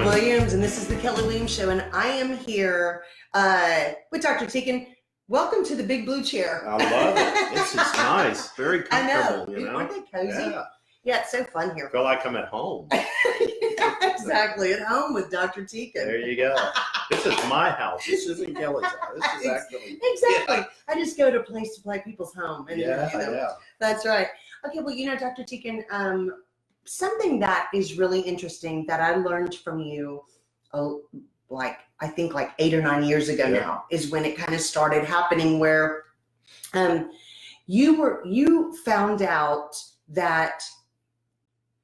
Williams, and this is the Kely Williams Show, and I am here with Dr. Tieken. Welcome to the big blue chair. I love it. This is nice. Very comfortable. I know. Aren't they cozy? Yeah, it's so fun here. I feel like I'm at home. Yeah, exactly. At home with Dr. Tieken. There you go. This is my house. This isn't Kelly's house. This is actually. Exactly. Yeah. I just go to place to play people's home. And, Yeah. That's right. Okay, well, Dr. Tieken, something that is really interesting that I learned from you, I think 8 or 9 years ago now, is when it kind of started happening where you found out that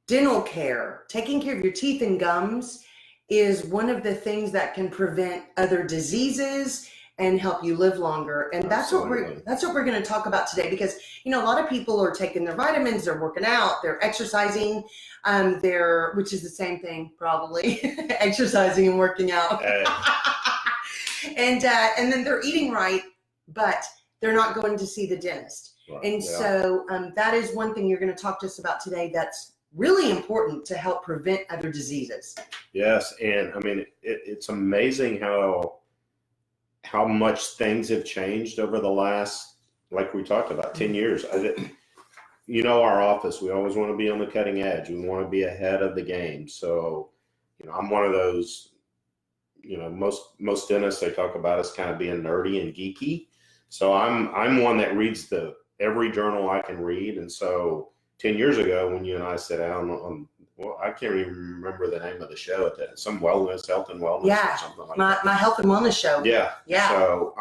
dental care, taking care of your teeth and gums, is one of the things that can prevent other diseases and help you live longer. And that's what we're going to talk about today, because a lot of people are taking their vitamins, they're working out, they're exercising, which is the same thing probably, exercising and working out. And then they're eating right, but they're not going to see the dentist. Right. And so that is one thing you're going to talk to us about today that's really important to help prevent other diseases. Yes, and I mean it's amazing how much things have changed over the last, like we talked about, 10 years. Our office, we always want to be on the cutting edge. We want to be ahead of the game. So, I'm one of those, most dentists, they talk about us kind of being nerdy and geeky. So I'm one that reads every journal I can read. And so 10 years ago, when you and I sat down on, I can't even remember the name of the show at that, some health and wellness or something like that. My health and wellness show. Yeah. So,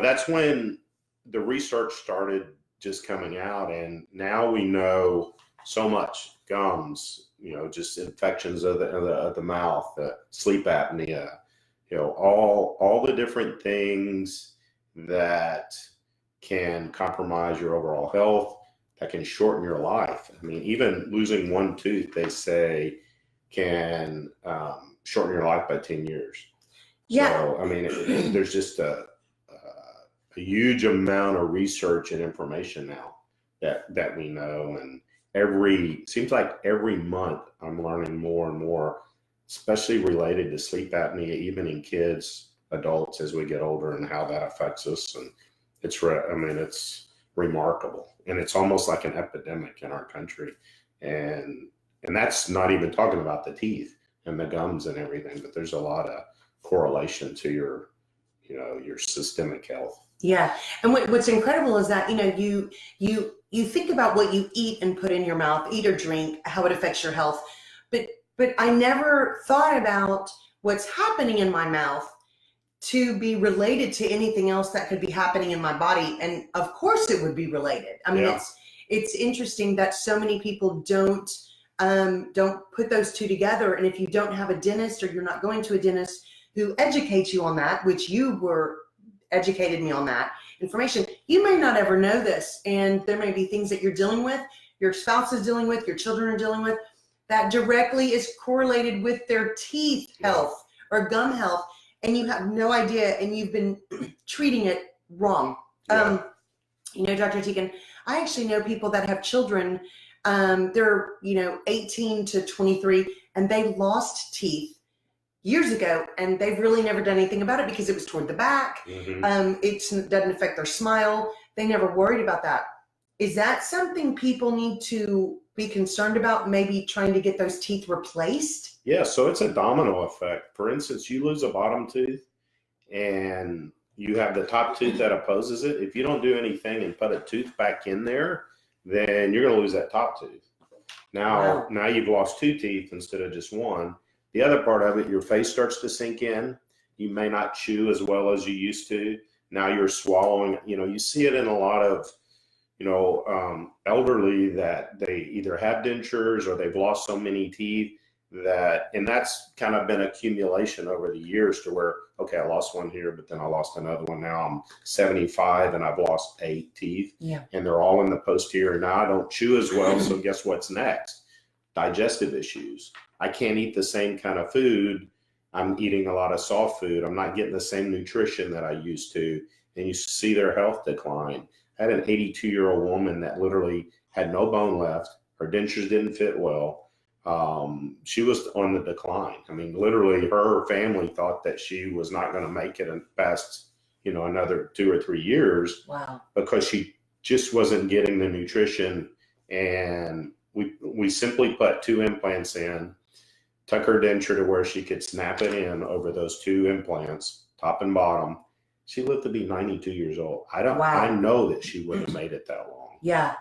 that's when the research started just coming out, and now we know so much: gums, just infections of the mouth, sleep apnea, all the different things that can compromise your overall health, that can shorten your life. I mean, even losing one tooth, they say, can shorten your life by 10 years. Yeah. So, I mean, there's just a huge amount of research and information now that we know. And seems like every month I'm learning more and more, especially related to sleep apnea, even in kids, adults, as we get older, and how that affects us. And it's remarkable. And it's almost like an epidemic in our country. And that's not even talking about the teeth and the gums and everything, but there's a lot of correlation to your systemic health. Yeah. And what's incredible is that, you think about what you eat and put in your mouth, eat or drink, how it affects your health. But I never thought about what's happening in my mouth to be related to anything else that could be happening in my body. And of course it would be related. I mean, it's interesting that so many people don't put those two together. And if you don't have a dentist, or you're not going to a dentist who educates you on that, which you educated me on that information, you may not ever know this. And there may be things that you're dealing with, your spouse is dealing with, your children are dealing with, that directly is correlated with their teeth health or gum health. And you have no idea, and you've been treating it wrong. Yeah. Dr. Tieken, I actually know people that have children, they're, 18 to 23, and they lost teeth years ago, and they've really never done anything about it because it was toward the back. Mm-hmm. It doesn't affect their smile. They never worried about that. Is that something people need to be concerned about, maybe trying to get those teeth replaced? Yeah, so it's a domino effect. For instance, you lose a bottom tooth and you have the top tooth that opposes it. If you don't do anything and put a tooth back in there, then you're going to lose that top tooth. Now you've lost 2 teeth instead of just 1. The other part of it, your face starts to sink in. You may not chew as well as you used to. Now you're swallowing. You see it in a lot of elderly, that they either have dentures or they've lost so many teeth and that's kind of been accumulation over the years to where, okay, I lost one here, but then I lost another one. Now I'm 75 and I've lost 8 teeth, and they're all in the posterior. Now I don't chew as well. So guess what's next? Digestive issues. I can't eat the same kind of food. I'm eating a lot of soft food. I'm not getting the same nutrition that I used to. And you see their health decline. I had an 82-year-old woman that literally had no bone left. Her dentures didn't fit well. She was on the decline. I mean, literally her family thought that she was not going to make it past, another 2 or 3 years. Wow. Because she just wasn't getting the nutrition. And we simply put 2 implants in, tuck her denture to where she could snap it in over those 2 implants, top and bottom. She lived to be 92 years old. Wow. I know that she wouldn't have made it that long. Yeah.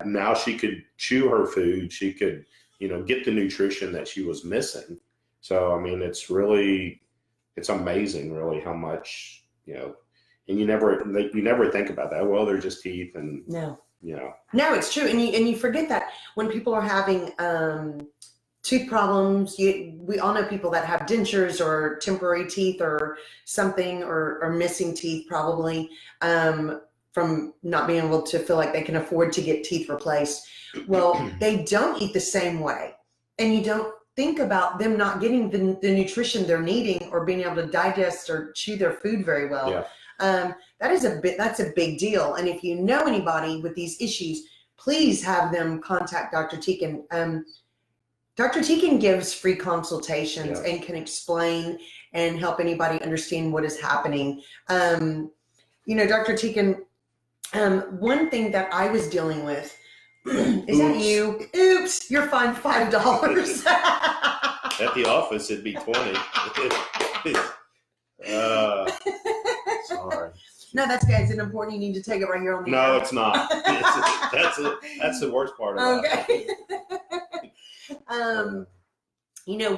Now she could chew her food. She could, get the nutrition that she was missing. So, I mean, it's amazing really how much, and you never think about that. Well, they're just teeth and no. No, it's true. And you forget that when people are having, tooth problems, we all know people that have dentures or temporary teeth or something, or missing teeth probably, from not being able to feel like they can afford to get teeth replaced. Well, they don't eat the same way, and you don't think about them not getting the nutrition they're needing or being able to digest or chew their food very well. Yeah. That's a big deal. And if you know anybody with these issues, please have them contact Dr. Tieken. Dr. Tieken gives free consultations and can explain and help anybody understand what is happening. Dr. Tieken, one thing that I was dealing with, is that you? Oops, you're fined $5. At the office, it'd be 20. Sorry. No, that's good. It's important. You need to take it right here on the No, air. it's not. That's the worst part about it.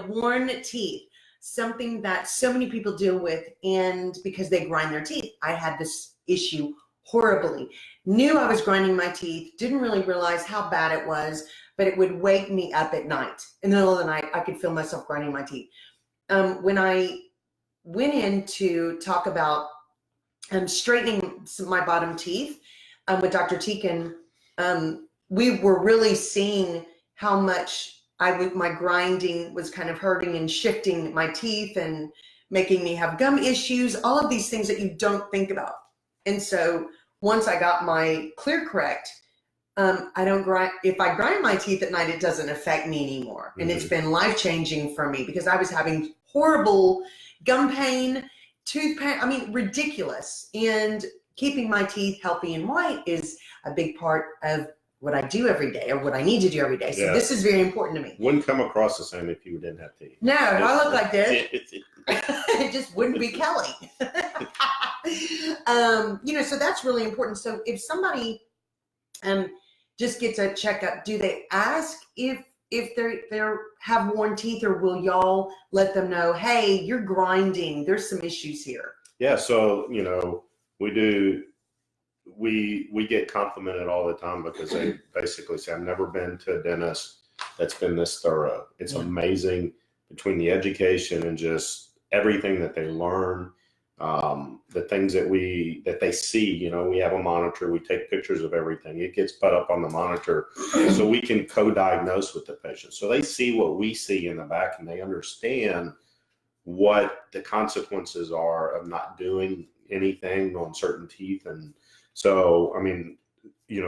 Worn teeth, something that so many people deal with, and because they grind their teeth. I had this issue horribly. Knew I was grinding my teeth, didn't really realize how bad it was, but it would wake me up at night. In the middle of the night, I could feel myself grinding my teeth. When I went in to talk about straightening my bottom teeth with Dr. Tieken, we were really seeing how much my grinding was kind of hurting and shifting my teeth and making me have gum issues, all of these things that you don't think about. And so once I got my clear correct, I don't grind. If I grind my teeth at night, it doesn't affect me anymore. And it's been life-changing for me because I was having horrible gum pain, tooth pain, ridiculous. And keeping my teeth healthy and white is a big part of what I do every day, or what I need to do every day. So this is very important to me. Wouldn't come across the same if you didn't have teeth. No, if I look like this, it just wouldn't be Kely. So that's really important. So if somebody just gets a checkup, do they ask if they have worn teeth, or will y'all let them know, hey, you're grinding, there's some issues here? Yeah, so we get complimented all the time because they basically say, I've never been to a dentist that's been this thorough. It's amazing between the education and just everything that they learn, the things that they see. We have a monitor, we take pictures of everything. It gets put up on the monitor so we can co-diagnose with the patient. So they see what we see in the back, and they understand what the consequences are of not doing anything on certain teeth. And so,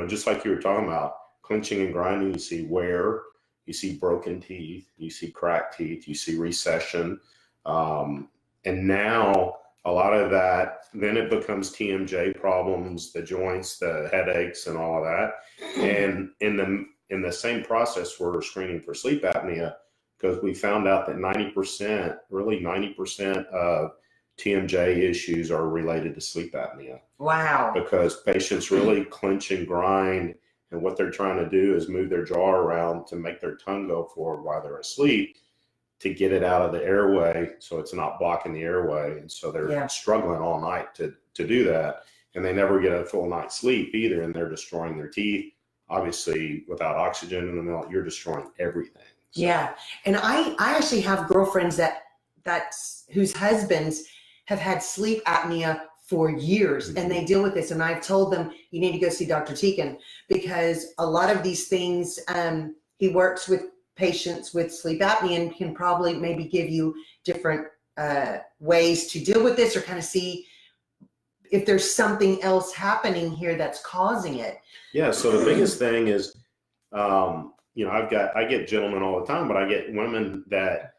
just like you were talking about, clenching and grinding, you see wear, you see broken teeth, you see cracked teeth, you see recession. And now a lot of that, then it becomes TMJ problems, the joints, the headaches, and all of that. And in the same process, we're screening for sleep apnea, because we found out that 90% of TMJ issues are related to sleep apnea. Wow. Because patients really clench and grind, and what they're trying to do is move their jaw around to make their tongue go forward while they're asleep to get it out of the airway so it's not blocking the airway. And so they're struggling all night to do that, and they never get a full night's sleep either, and they're destroying their teeth. Obviously, without oxygen in the milk, you're destroying everything. So. Yeah. And I actually have girlfriends whose husbands have had sleep apnea for years, and they deal with this. And I've told them, you need to go see Dr. Tieken, because a lot of these things, he works with patients with sleep apnea and can probably maybe give you different ways to deal with this, or kind of see if there's something else happening here that's causing it. Yeah. So the biggest thing is, you know, I get gentlemen all the time, but I get women that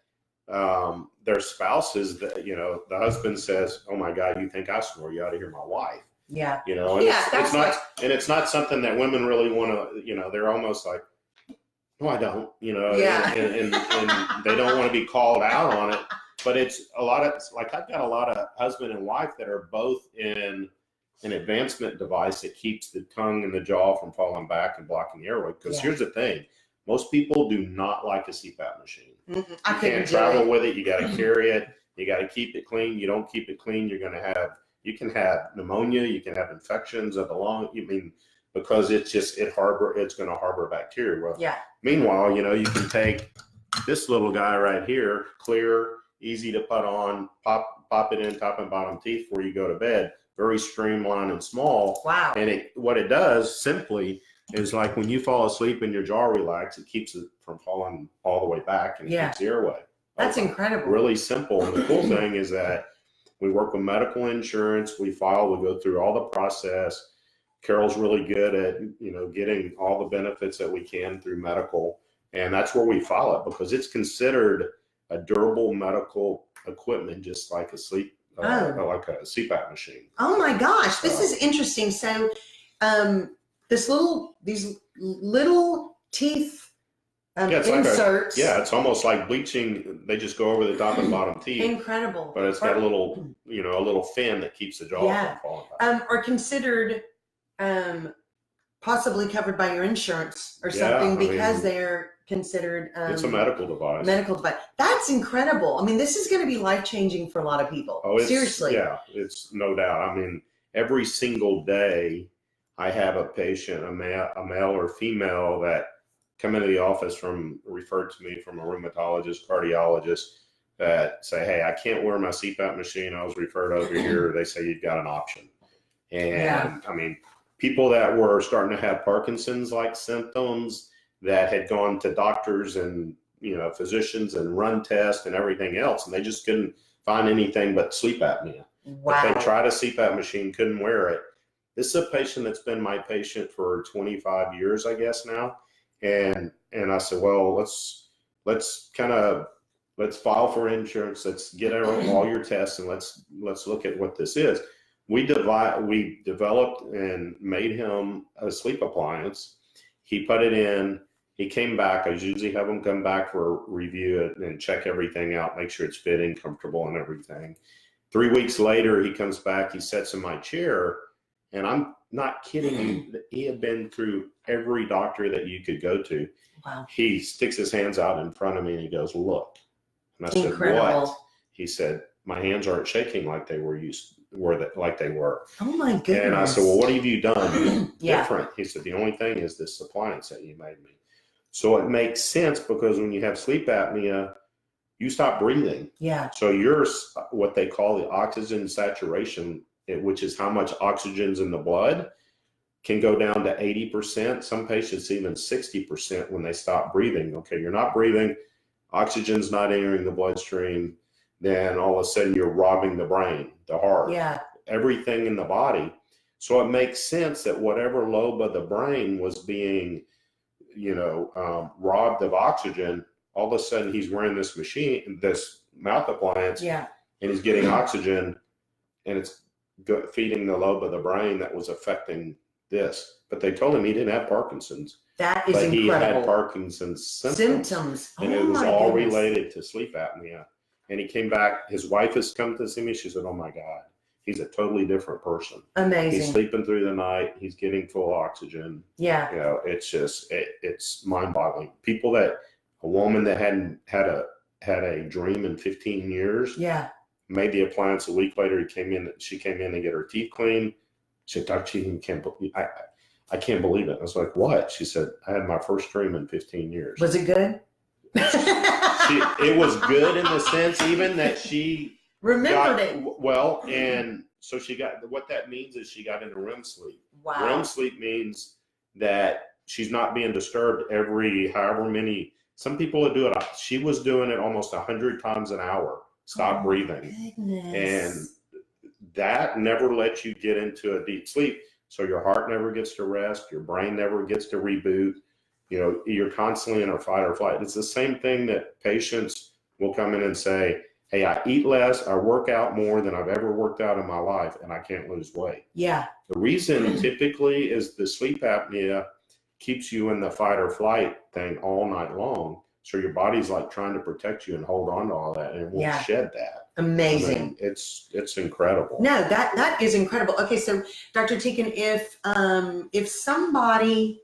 their spouses, that, you know, the husband says, "Oh my God, you think I snore? You ought to hear my wife." Yeah. You know, and Yeah, it's not, and it's not something that women really want to, you know, they're almost like, "No, I don't," you know, Yeah. and they don't want to be called out on it. But it's a lot of, like, I've got a lot of husband and wife that are both in an advancement device that keeps the tongue and the jaw from falling back and blocking the airway. Because Yeah. here's the thing, most people do not like a CPAP machine. I You couldn't can't do travel it. with it. You got to carry it. You got to keep it clean. You don't keep it clean, you're going to have, you can have pneumonia. You can have infections of the lung. You mean, because it's just, it's going to harbor bacteria. Well, Yeah. meanwhile, you know, you can take this little guy right here, clear, easy to put on, pop it in top and bottom teeth before you go to bed. Very streamlined and small. Wow. And what it does simply is, like, when you fall asleep and your jaw relax, it keeps it from falling all the way back, and it keeps the airway. That's incredible. Really simple. And the cool thing is that we work with medical insurance. We file, we go through all the process. Carol's really good at, you know, getting all the benefits that we can through medical. And that's where we file it, because it's considered a durable medical equipment, just like a like a CPAP machine. Oh my gosh, this is interesting. So, these little teeth inserts. It's almost like bleaching. They just go over the top and bottom teeth. Incredible. But it's got a little, you know, a little fin that keeps the jaw from falling back. Are considered possibly covered by your insurance or something, because they're considered it's a medical device. That's incredible. I mean, this is going to be life-changing for a lot of people. Seriously. Yeah, it's no doubt. I mean, every single day I have a patient, a male or female, that come into the office referred to me from a rheumatologist, cardiologist, that say, "Hey, I can't wear my CPAP machine. I was referred over here. They say you've got an option." And I mean, people that were starting to have Parkinson's-like symptoms, that had gone to doctors and, you know, physicians and run tests and everything else, and they just couldn't find anything but sleep apnea. Wow. If they tried a CPAP machine, couldn't wear it. This is a patient that's been my patient for 25 years, I guess now. And I said, well, let's file for insurance. Let's get all your tests, and let's look at what this is. We developed and made him a sleep appliance. He put it in. He came back. I usually have him come back for review it and check everything out, make sure it's fitting, comfortable, and everything. 3 weeks later, he comes back. He sits in my chair, and I'm not kidding you. He had been through every doctor that you could go to. Wow. He sticks his hands out in front of me and he goes, "Look." And I said, "What?" He said, "My hands aren't shaking like they were like they were." Oh my goodness. And I said, "Well, what have you done different?" He said, "The only thing is this appliance that you made me." So it makes sense, because when you have sleep apnea, you stop breathing. Yeah. So yours, what they call the oxygen saturation, which is how much oxygen's in the blood, can go down to 80%. Some patients even 60% when they stop breathing. Okay, you're not breathing, oxygen's not entering the bloodstream, then all of a sudden you're robbing the brain, the heart, everything in the body. So it makes sense that whatever lobe of the brain was being, you know, robbed of oxygen, all of a sudden he's wearing this machine, this mouth appliance, and he's getting oxygen, and it's feeding the lobe of the brain that was affecting this. But they told him he didn't have Parkinson's. That is incredible. He had Parkinson's symptoms. And it was all related to sleep apnea. And he came back. His wife has come to see me. She said, "Oh my God, he's a totally different person. Amazing. He's sleeping through the night. He's getting full oxygen." Yeah. You know, it's just, it's mind-boggling. A woman that hadn't had a dream in 15 years. Yeah. Made the appliance. A week later, she came in to get her teeth cleaned. She said, "Dr. I can't believe it." I was like, "What?" She said, "I had my first dream in 15 years. Was it good? It was good in the sense even that she remembered it. Well, and so what that means is she got into REM sleep. Wow. REM sleep means that she's not being disturbed every however many. Some people would do it. She was doing it almost 100 times an hour. Stop breathing. Goodness. And that never lets you get into a deep sleep. So your heart never gets to rest. Your brain never gets to reboot. you're constantly in a fight or flight. It's the same thing that patients will come in and say, hey, I eat less, I work out more than I've ever worked out in my life, and I can't lose weight. Yeah. The reason typically is the sleep apnea keeps you in the fight or flight thing all night long. So your body's like trying to protect you and hold on to all that, and it won't shed that. Amazing. I mean, it's incredible. No, that is incredible. Okay, so Dr. Tieken, if somebody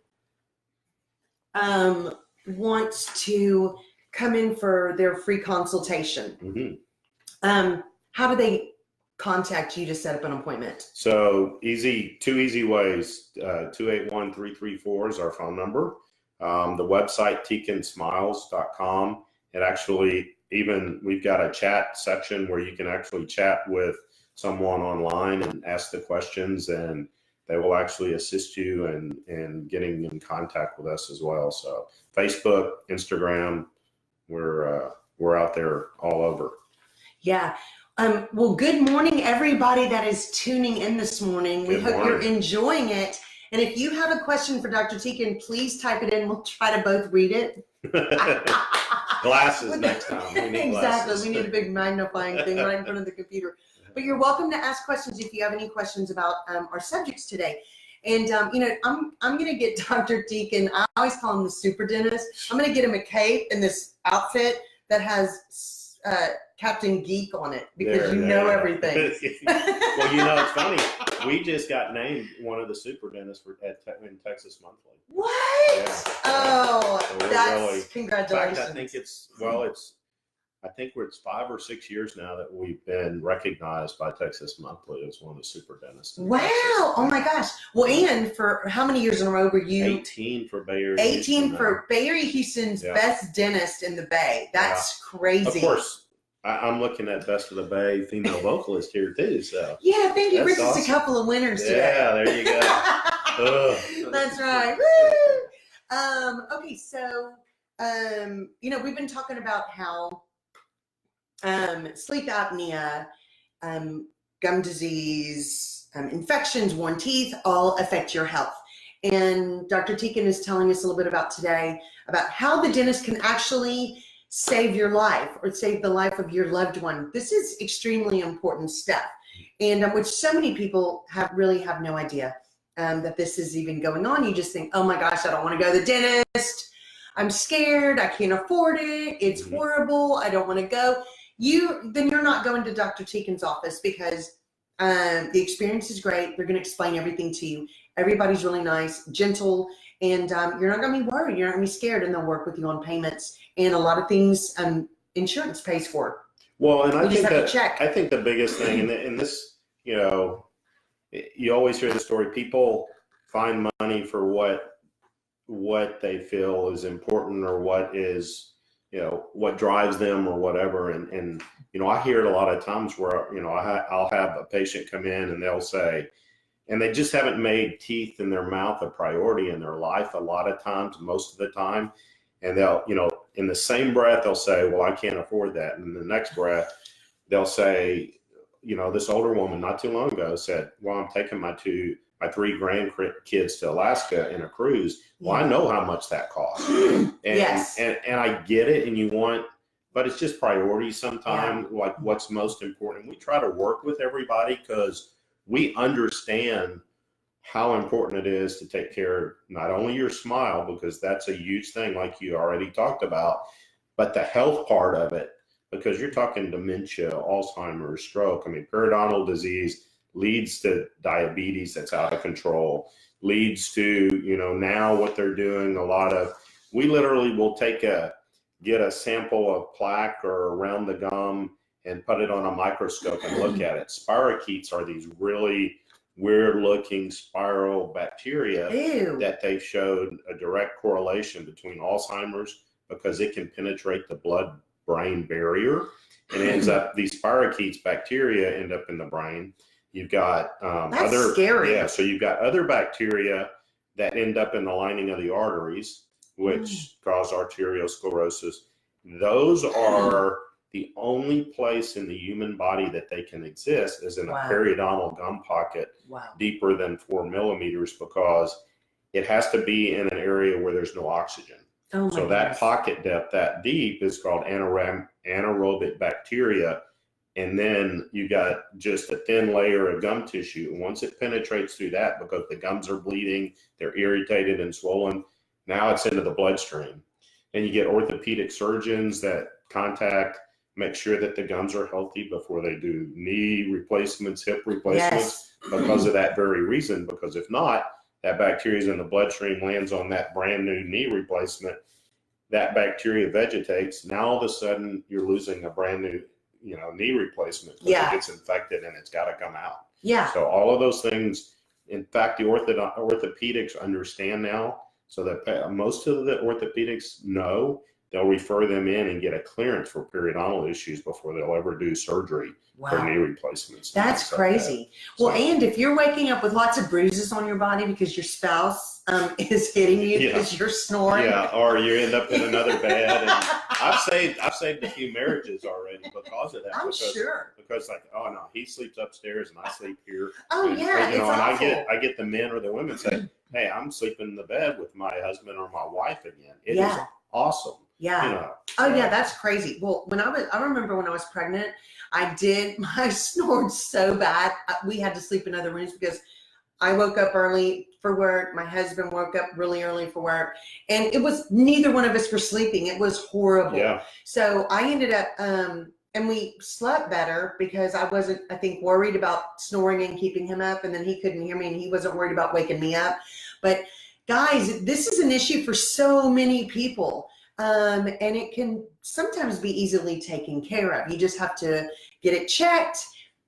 wants to come in for their free consultation, how do they contact you to set up an appointment? So two easy ways. 281-334 is our phone number. The website, tiekensmiles.com. It actually, we've got a chat section where you can actually chat with someone online and ask the questions, and they will actually assist you in getting in contact with us as well. So Facebook, Instagram, we're out there all over. Yeah. Well, good morning, everybody that is tuning in this morning. We hope you're enjoying it. And if you have a question for Dr. Tieken, please type it in. We'll try to both read it. Glasses next time. We need exactly. Glasses. We need a big magnifying thing right in front of the computer. But you're welcome to ask questions if you have any questions about our subjects today. And, I'm going to get Dr. Tieken. I always call him the super dentist. I'm going to get him a cape and this outfit that has Captain Geek on it, because you know everything. Well, it's funny. We just got named one of the super dentists in Texas Monthly. What? Yeah. Oh, so that's congratulations. In fact, I think it's 5 or 6 years now that we've been recognized by Texas Monthly as one of the super dentists. Wow. Texas. Oh my gosh. Well, and for how many years in a row were you? 18 for Bay Area 18 Houston, for Bay Area Houston's best dentist in the Bay. That's crazy. Of course. I'm looking at Best of the Bay female vocalist here too. So yeah, thank you. We're just awesome. A couple of winners today. Yeah, there you go. That's right. Woo! Okay, so we've been talking about how sleep apnea, gum disease, infections, worn teeth all affect your health. And Dr. Tieken is telling us a little bit about today about how the dentist can actually save your life or save the life of your loved one. This is extremely important stuff, and which so many people really have no idea that this is even going on. You just think, oh my gosh, I don't want to go to the dentist. I'm scared. I can't afford it. It's horrible. I don't want to go. Then you're not going to Dr. Tieken's office, because the experience is great. They're going to explain everything to you. Everybody's really nice, gentle, and you're not going to be worried. You're not going to be scared, and they'll work with you on payments and a lot of things insurance pays for. Well, and I think the biggest thing, and this, you always hear the story. People find money for what they feel is important, or what is, what drives them, or whatever. And I hear it a lot of times where, I'll have a patient come in and they'll say, and they just haven't made teeth in their mouth a priority in their life a lot of times, most of the time. And they'll, in the same breath, they'll say, well, I can't afford that. And in the next breath, they'll say, this older woman not too long ago said, well, I'm taking my 3 grandkids to Alaska in a cruise. Well, I know how much that costs. And I get it. But it's just priorities sometimes, like what's most important. We try to work with everybody because we understand how important it is to take care of not only your smile, because that's a huge thing, like you already talked about, but the health part of it, because you're talking dementia, Alzheimer's, stroke. I mean, periodontal disease leads to diabetes that's out of control, leads to, now what they're doing, we literally will get a sample of plaque or around the gum and put it on a microscope and look at it. Spirochetes are these really weird looking spiral bacteria that they've showed a direct correlation between Alzheimer's, because it can penetrate the blood-brain barrier, and ends up, these spirochetes bacteria end up in the brain. You've got scary. Yeah, so you've got other bacteria that end up in the lining of the arteries, which cause arteriosclerosis. Those are the only place in the human body that they can exist is in a periodontal gum pocket deeper than 4 millimeters, because it has to be in an area where there's no oxygen. Oh, so my that goodness. pocket depth, that deep, is called anaerobic bacteria. And then you got just a thin layer of gum tissue. And once it penetrates through that, because the gums are bleeding, they're irritated and swollen, now it's into the bloodstream. And you get orthopedic surgeons that make sure that the gums are healthy before they do knee replacements, hip replacements, because of that very reason. Because if not, that bacteria is in the bloodstream, lands on that brand new knee replacement. That bacteria vegetates. Now all of a sudden you're losing a brand new, knee replacement because it gets infected and it's got to come out. Yeah. So all of those things, in fact, the orthopedics understand now, so that most of the orthopedics know. They'll refer them in and get a clearance for periodontal issues before they'll ever do surgery for knee replacements. That's crazy. Well, and if you're waking up with lots of bruises on your body because your spouse is hitting you because you're snoring. Yeah, or you end up in another bed. And I've saved a few marriages already because of that. I'm sure. Because oh no, he sleeps upstairs and I sleep here. Oh and, yeah, it's awful. I get the men or the women say, hey, I'm sleeping in the bed with my husband or my wife again. It is awesome. Yeah. That's crazy. Well, I remember when I was pregnant, I snored so bad. We had to sleep in other rooms because I woke up early for work. My husband woke up really early for work, and neither one of us were sleeping. It was horrible. Yeah. So I ended up, and we slept better because I wasn't, I think, worried about snoring and keeping him up, and then he couldn't hear me and he wasn't worried about waking me up. But guys, this is an issue for so many people. And it can sometimes be easily taken care of. You just have to get it checked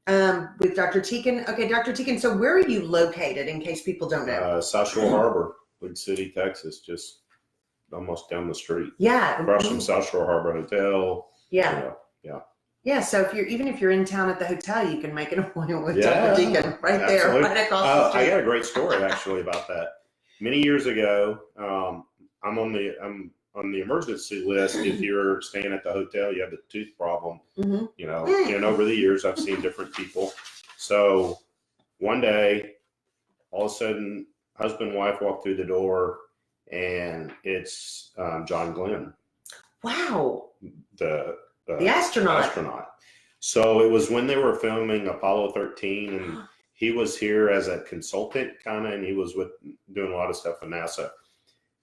with Dr. Tieken. Okay, Dr. Tieken, so where are you located in case people don't know? South Shore Harbor, Big City, Texas, just almost down the street. Yeah. Across from South Shore Harbor Hotel. Yeah. Yeah, so if you're in town at the hotel, you can make an appointment with Dr. Tieken right there, right across the street. I got a great story actually about that. Many years ago, I'm on the emergency list. If you're staying at the hotel, you have a tooth problem, and over the years, I've seen different people. So one day, all of a sudden, husband and wife walk through the door, and it's John Glenn. Wow. The astronaut. So it was when they were filming Apollo 13, and he was here as a consultant and he was doing a lot of stuff with NASA.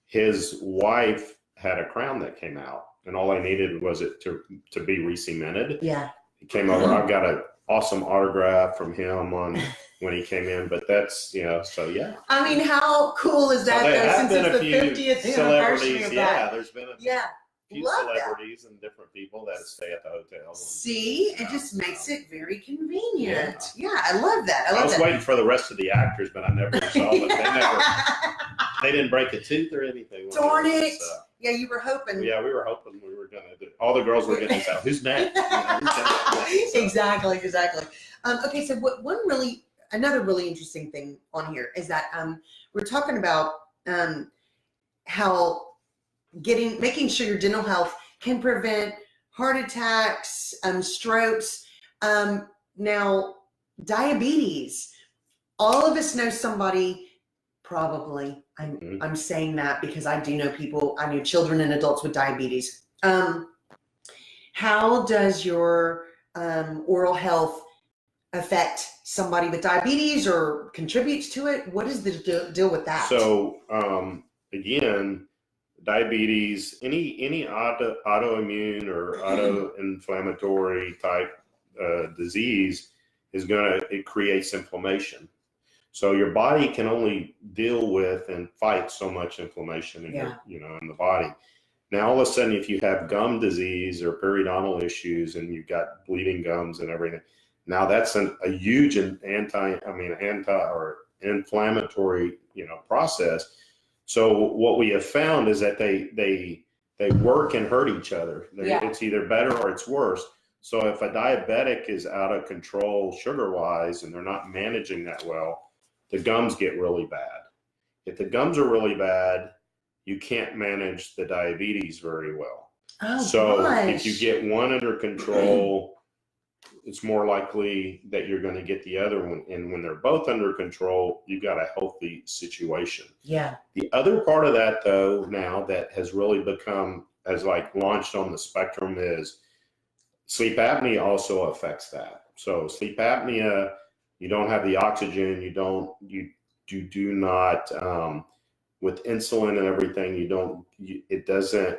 His wife had a crown that came out, and all I needed was it to be re-cemented. Yeah. He came over. I've got an awesome autograph from him on when he came in, but that's, so yeah. I mean, how cool is that, though, since it's the 50th anniversary of that? There's been a few Love celebrities and different people that stay at the hotel. See, it just makes it very convenient. Yeah, I love that. I was waiting for the rest of the actors, but I never saw them. They didn't break a tooth or anything. Darn it. Yeah, you were hoping. Yeah, we were hoping we were going to do. All the girls were getting this out. Who's next? Exactly. Okay, so another really interesting thing on here is that we're talking about how making sure your dental health can prevent heart attacks, strokes. Now, diabetes. All of us know somebody. Probably, I'm saying that because I do know people. I know children and adults with diabetes. How does your oral health affect somebody with diabetes or contributes to it? What is the deal with that? So again, diabetes, any autoimmune or auto-inflammatory type disease it creates inflammation. So your body can only deal with and fight so much inflammation in in the body. Now all of a sudden, if you have gum disease or periodontal issues and you've got bleeding gums and everything, now that's a huge anti or inflammatory process. So what we have found is that they work and hurt each other. It's either better or it's worse. So if a diabetic is out of control sugar-wise and they're not managing that well, the gums get really bad. If the gums are really bad, you can't manage the diabetes very well. Oh, so gosh. if you get one under control, it's more likely that you're going to get the other one. And when they're both under control, you've got a healthy situation. Yeah. The other part of that, though, now that has really become, as like launched on the spectrum, is sleep apnea also affects that. So sleep apnea, you don't have the oxygen, you do not, with insulin and everything,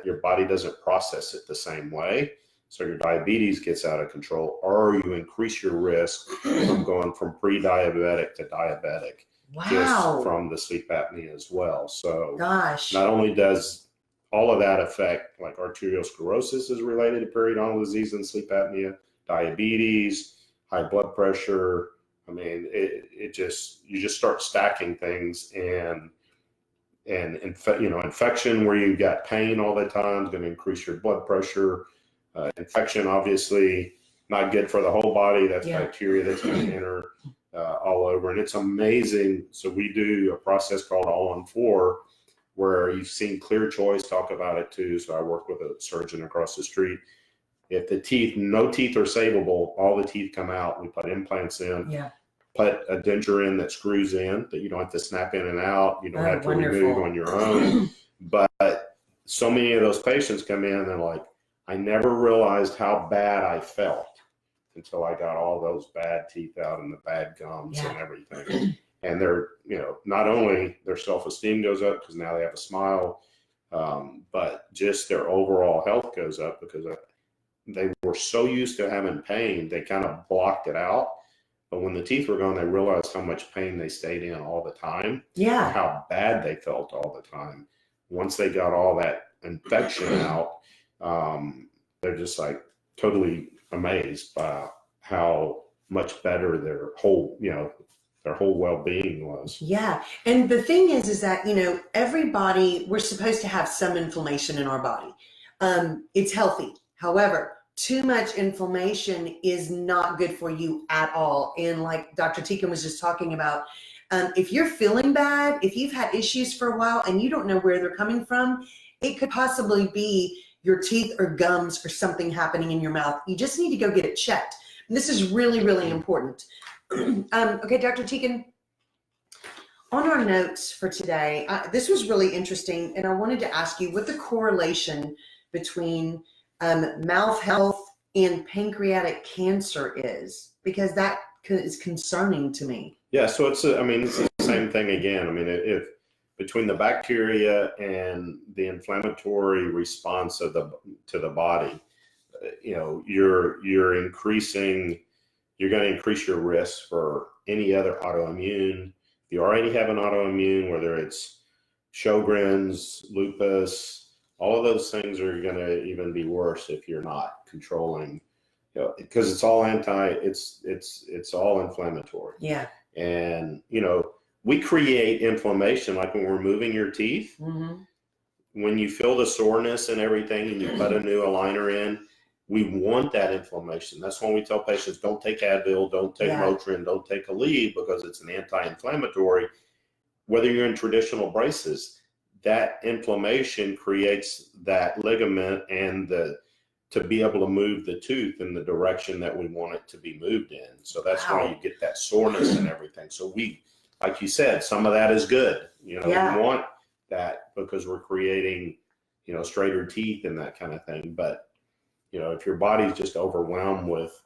your body doesn't process it the same way. So your diabetes gets out of control, or you increase your risk from going from pre-diabetic to diabetic. Wow. Just from the sleep apnea as well. So gosh, not only does all of that affect, like arteriosclerosis is related to periodontal disease and sleep apnea, diabetes, high blood pressure. I mean, you just start stacking things, and infection where you've got pain all the time is going to increase your blood pressure. Infection, obviously, not good for the whole body. That's bacteria that's going to enter all over. And it's amazing. So we do a process called All-on-4, where you've seen Clear Choice talk about it too. So I work with a surgeon across the street. If no teeth are savable, all the teeth come out. We put implants in. Yeah. Put a denture in that screws in, that you don't have to snap in and out. You don't have to remove on your own. But so many of those patients come in and they're like, I never realized how bad I felt until I got all those bad teeth out and the bad gums and everything. And they're, not only their self-esteem goes up because now they have a smile, but just their overall health goes up because they were so used to having pain, they kind of blocked it out. But when the teeth were gone, they realized how much pain they stayed in all the time. Yeah. How bad they felt all the time. Once they got all that infection out, they're just like totally amazed by how much better their whole well-being was. Yeah. And the thing is that, everybody, we're supposed to have some inflammation in our body. It's healthy. However, too much inflammation is not good for you at all. And like Dr. Tieken was just talking about, if you're feeling bad, if you've had issues for a while and you don't know where they're coming from, it could possibly be your teeth or gums or something happening in your mouth. You just need to go get it checked. And this is really, really important. Okay, Dr. Tieken, on our notes for today, this was really interesting, and I wanted to ask you what the correlation between mouth health and pancreatic cancer is, because that is concerning to me. Yeah, so it's the same thing again. I mean, if between the bacteria and the inflammatory response to the body, you're going to increase your risk for any other autoimmune. If you already have an autoimmune, whether it's Sjogren's, lupus, all of those things are going to even be worse if you're not controlling, because it's all it's all inflammatory. Yeah. And, we create inflammation, like when we're moving your teeth. Mm-hmm. When you feel the soreness and everything and you put a new aligner in, we want that inflammation. That's when we tell patients, don't take Advil, don't take Motrin, don't take Aleve, because it's an anti-inflammatory. Whether you're in traditional braces, that inflammation creates that ligament and to be able to move the tooth in the direction that we want it to be moved in. So that's why you get that soreness and everything. So we, like you said, some of that is good. We want that because we're creating, straighter teeth and that kind of thing. But, if your body's just overwhelmed with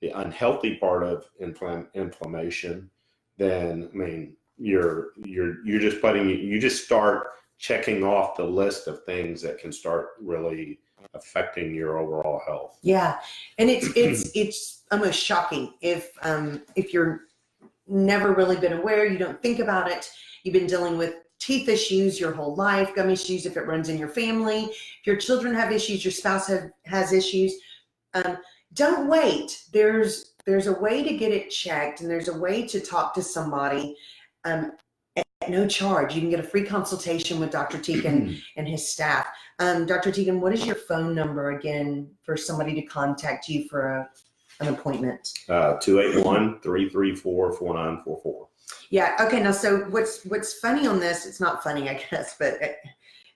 the unhealthy part of inflammation, then, you just start checking off the list of things that can start really affecting your overall health. Yeah. And it's almost shocking if you're never really been aware, you don't think about it, you've been dealing with teeth issues your whole life, gum issues if it runs in your family, if your children have issues, your spouse has issues, don't wait. There's a way to get it checked, and there's a way to talk to somebody at no charge. You can get a free consultation with Dr. Tieken and his staff. Dr. Tieken, what is your phone number again for somebody to contact you for an appointment? 281-334-4944. Yeah. Okay. Now, so what's funny on this? It's not funny, I guess, but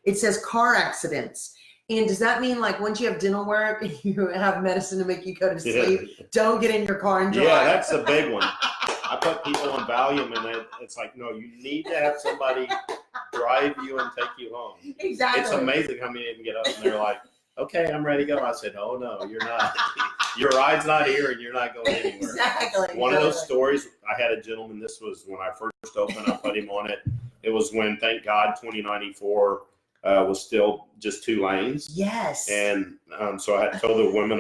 it says car accidents, And does that mean like once you have dental work and you have medicine to make you go to sleep, Yeah. don't get in your car and drive? Yeah, that's a big one. I put people on Valium, and it's like, no, you need to have somebody drive you and take you home. Exactly. It's amazing how many of them get up and they're like, okay, I'm ready to go. I said, oh, no, you're not. Your ride's not here, and you're not going anywhere. Exactly. One of those stories, I had a gentleman, this was when I first opened, I put him on it. It was when, thank God, 2094 was still just 2 lanes. Yes. And so I told the women,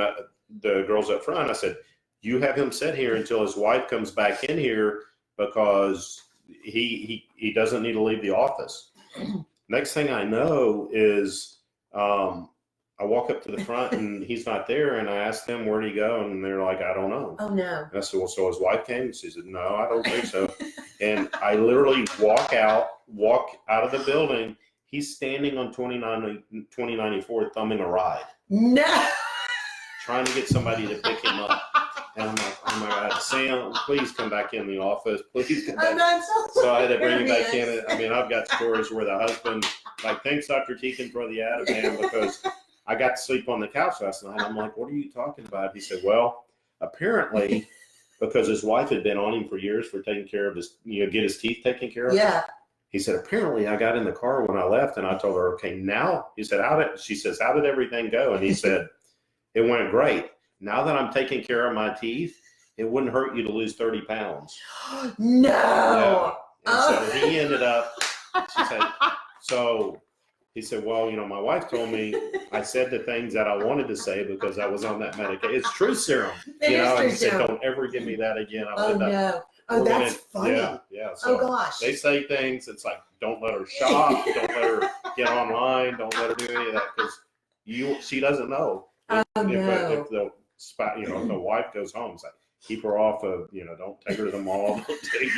the girls up front, I said, you have him sit here until his wife comes back in here because he doesn't need to leave the office. Next thing I know is I walk up to the front and he's not there, and I asked them, where'd he go? And they're like, I don't know. Oh, no. And I said, well, so his wife came? She said, no, I don't think so. And I literally walk out of the building. He's standing on 2094 thumbing a ride. No. Trying to get somebody to pick him up. And I'm like, oh my God, Sam, please come back in the office. Please come back. I'm not So I had to bring him back in. I mean, I've got stories where the husband, like, thanks, Dr. Tieken, for the Ativan, because I got to sleep on the couch last night. I'm like, what are you talking about? He said, well, apparently, because his wife had been on him for years for taking care of his, get his teeth taken care of. Yeah. He said, apparently I got in the car when I left, and I told her, okay, now, he said, she says, how did everything go? And he said, it went great. Now that I'm taking care of my teeth, it wouldn't hurt you to lose 30 pounds. No. Yeah. And so he ended up, he said, well, my wife told me I said the things that I wanted to say because I was on that medication. It's truth serum. And he said, don't ever give me that again. No. Oh, that's funny. Yeah. So gosh. they say things. It's like, don't let her shop. Don't let her get online. Don't let her do any of that because she doesn't know. If the wife goes home, it's like, keep her off of, don't take her to the mall. Don't take,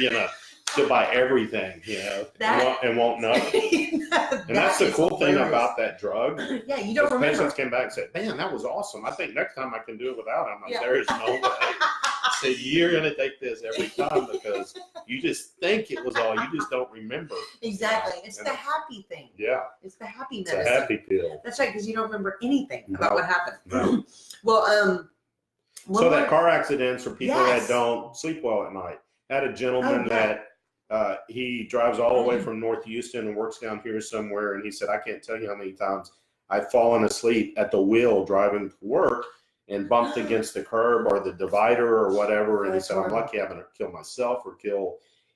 she'll buy everything, and won't know. And that's the cool thing about that drug. Yeah, you don't remember. Patients came back and said, man, that was awesome. I think next time I can do it without him. Like, there is no way. I said, you're going to take this every time because you just think it was all. You just don't remember. Exactly. It's the happy thing. Yeah. It's the happy It's medicine. a happy pill. That's right, because you don't remember anything about what happened. No. Well, so that car accidents for people that don't sleep well at night. I had a gentleman that he drives all the way from North Houston and works down here somewhere, and he said, I can't tell you how many times I've fallen asleep at the wheel driving to work and bumped against the curb or the divider or whatever. And he said, I'm lucky I haven't killed myself or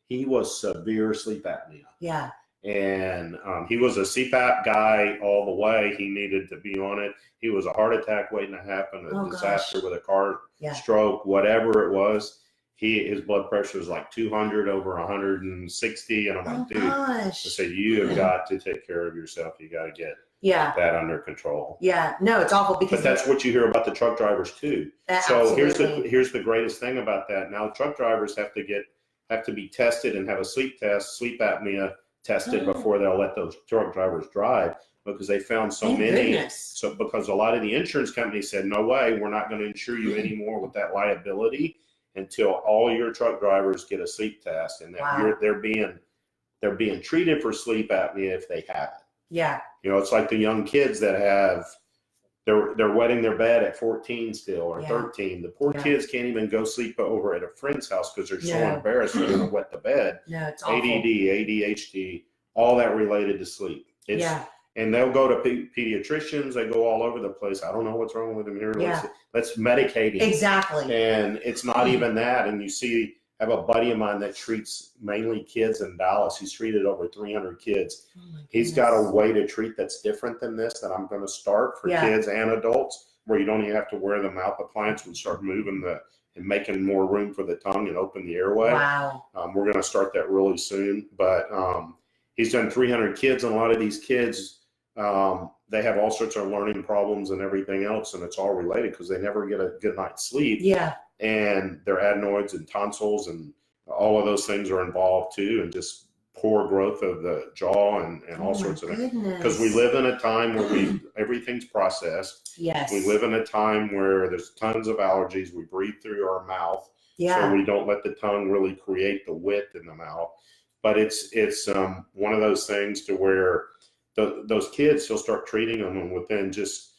he was severe sleep apnea. Yeah. And he was a CPAP guy all the way. He needed to be on it. He was a heart attack waiting to happen, a disaster with a car stroke, whatever it was. His blood pressure was like 200 over 160. And I'm like, dude, I said, you have got to take care of yourself. You got to get that under control. Yeah, no, it's awful because. But that's what you hear about the truck drivers too. So here's the greatest thing about that. Now truck drivers have to be tested and have a sleep apnea tested before they'll let those truck drivers drive because they found so many. Goodness. So because a lot of the insurance companies said, no way, we're not going to insure you anymore with that liability until all your truck drivers get a sleep test and that they're being treated for sleep apnea if they have it. Yeah. It's like the young kids that they're wetting their bed at 14 still or 13. The poor kids can't even go sleep over at a friend's house because they're so embarrassed they're going to wet the bed. No, it's awful. ADD, ADHD, all that related to sleep. And they'll go to pediatricians. They go all over the place. I don't know what's wrong with them here. Let's medicate him. Exactly. And it's not even that. And I have a buddy of mine that treats mainly kids in Dallas. He's treated over 300 kids. He's got a way to treat that's different than this that I'm going to start for kids and adults where you don't even have to wear the mouth appliance. We start moving and making more room for the tongue and open the airway. Wow. We're going to start that really soon. But he's done 300 kids, and a lot of these kids, they have all sorts of learning problems and everything else, and it's all related because they never get a good night's sleep. Yeah. And their adenoids and tonsils and all of those things are involved too, and just poor growth of the jaw and all sorts of things. Because we live in a time where everything's processed. Yes. We live in a time where there's tons of allergies. We breathe through our mouth. Yeah. So we don't let the tongue really create the width in the mouth. But it's one of those things to where those kids, he'll start treating them, and within just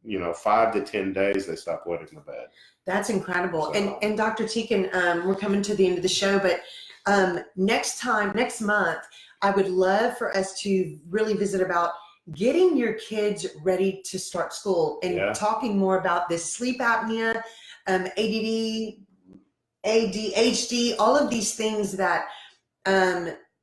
5 to 10 days, they stop wetting the bed. That's incredible. So, And Dr. Tieken, we're coming to the end of the show, but next month, I would love for us to really visit about getting your kids ready to start school and talking more about this sleep apnea, ADD, ADHD, all of these things that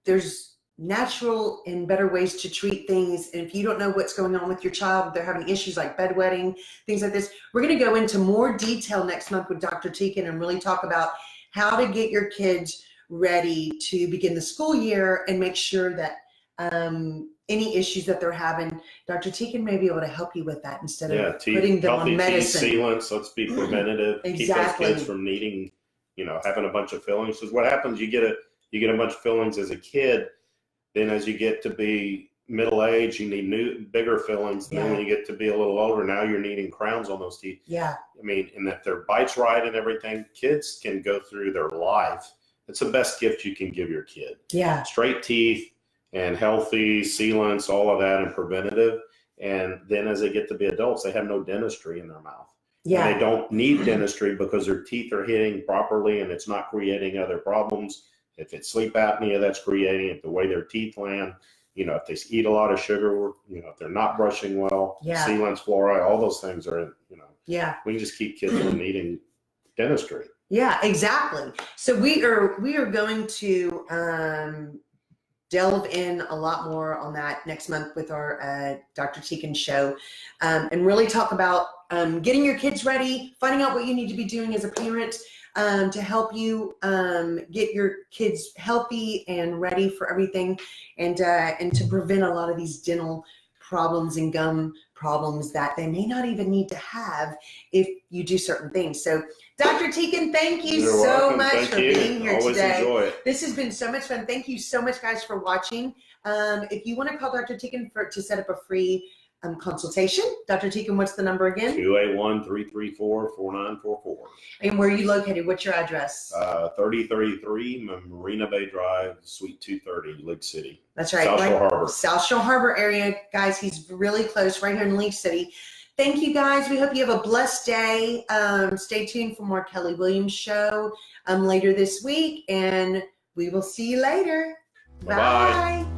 there's natural and better ways to treat things. And if you don't know what's going on with your child, if they're having issues like bedwetting, things like this, we're going to go into more detail next month with Dr. Tieken and really talk about how to get your kids ready to begin the school year and make sure that any issues that they're having, Dr. Tieken may be able to help you with that instead of putting them on medicine. Teeth sealants, let's be preventative. Exactly. Keep those kids from needing, having a bunch of fillings. Because what happens, you get a bunch of fillings as a kid. Then as you get to be middle age, you need bigger fillings. And then when you get to be a little older, now you're needing crowns on those teeth. Yeah. I mean, and if their bite's right and everything, kids can go through their life. It's the best gift you can give your kid. Yeah. Straight teeth and healthy sealants, all of that, and preventative. And then as they get to be adults, they have no dentistry in their mouth. Yeah. And they don't need dentistry because their teeth are hitting properly and it's not creating other problems. If it's sleep apnea that's creating it, the way their teeth land, if they eat a lot of sugar, if they're not brushing well, sealants, fluoride, all those things are, we can just keep kids from needing dentistry. Yeah, exactly. So we are going to delve in a lot more on that next month with our Dr. Tieken show, and really talk about getting your kids ready, finding out what you need to be doing as a parent to help you get your kids healthy and ready for everything, and to prevent a lot of these dental problems and gum problems that they may not even need to have if you do certain things. So Dr. Tieken, thank you so much for being here today. Enjoy it. This has been so much fun. Thank you so much, guys, for watching. If you want to call Dr. Tieken to set up a free consultation, Dr. Tieken, what's the number again? 281-334-4944. And where are you located? What's your address? 3033 Marina Bay Drive, Suite 230, Lake City. That's right. South Shore Harbor. South Shore Harbor area. Guys, he's really close, right here in Lake City. Thank you, guys. We hope you have a blessed day. Stay tuned for more Kely Williams show later this week, and we will see you later. Bye-bye. Bye.